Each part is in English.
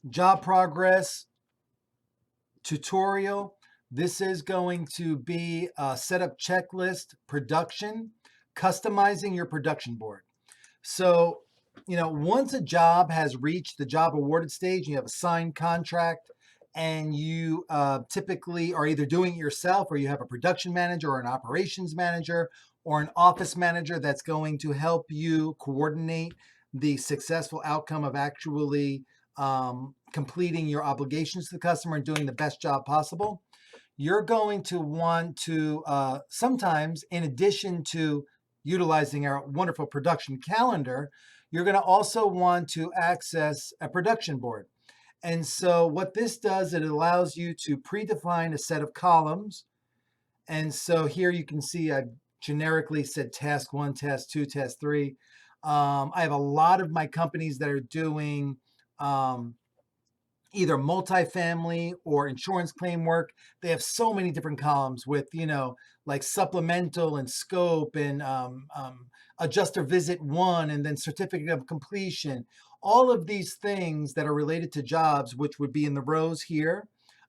JobProgress tutorial. This is going to be a setup checklist production, customizing your production board. So, once a job has reached the job awarded stage, you have a signed contract, and you typically are either doing it yourself, or you have a production manager or an operations manager or an office manager that's going to help you coordinate the successful outcome of actually completing your obligations to the customer and doing the best job possible. You're going to want to sometimes, in addition to utilizing our wonderful production calendar, you're going to also want to access a production board. And so what this does, it allows you to predefine a set of columns. And so here you can see I've generically said task 1, task 2, task 3. I have a lot of my companies that are doing either multifamily or insurance claim work. They have so many different columns with, like supplemental and scope and adjuster visit 1 and then certificate of completion. All of these things that are related to jobs, which would be in the rows here,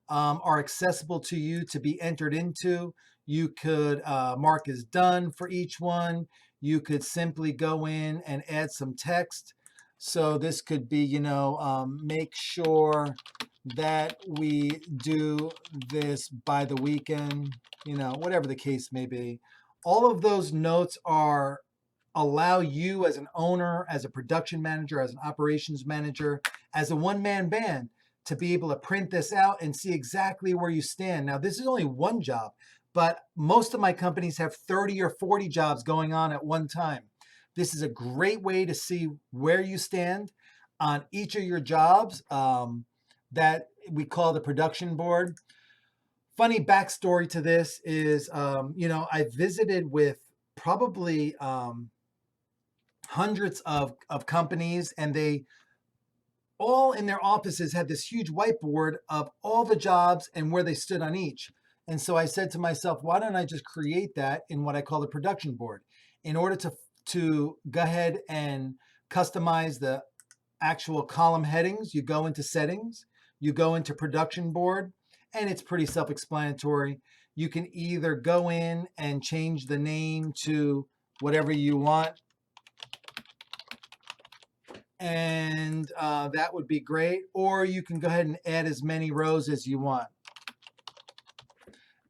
are accessible to you to be entered into. You could mark as done for each one. You could simply go in and add some text. So this could be, make sure that we do this by the weekend, whatever the case may be. All of those notes allow you as an owner, as a production manager, as an operations manager, as a one-man band to be able to print this out and see exactly where you stand. Now, this is only one job, but most of my companies have 30 or 40 jobs going on at one time. This is a great way to see where you stand on each of your jobs that we call the production board. Funny backstory to this is, I visited with probably hundreds of companies, and they all in their offices had this huge whiteboard of all the jobs and where they stood on each. And so I said to myself, why don't I just create that in what I call the production board in order to go ahead and customize the actual column headings. You go into settings, you go into production board, and it's pretty self-explanatory. You can either go in and change the name to whatever you want, and that would be great. Or you can go ahead and add as many rows as you want.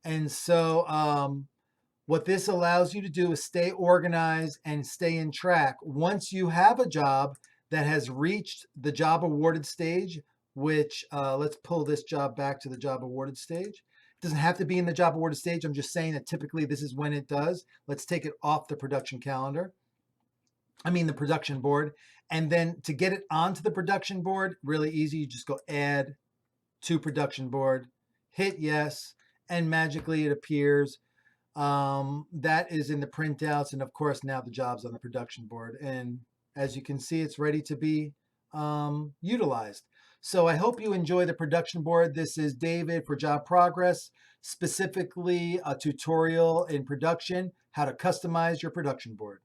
And so what this allows you to do is stay organized and stay in track. Once you have a job that has reached the job awarded stage, which let's pull this job back to the job awarded stage. It doesn't have to be in the job awarded stage. I'm just saying that typically this is when it does. Let's take it off the production calendar. The production board. And then to get it onto the production board, really easy. You just go add to production board, hit yes, and magically it appears. That is in the printouts, and of course now the job's on the production board, and as you can see, it's ready to be utilized. So I hope you enjoy the production board. This is David for JobProgress, specifically a tutorial in production, how to customize your production board.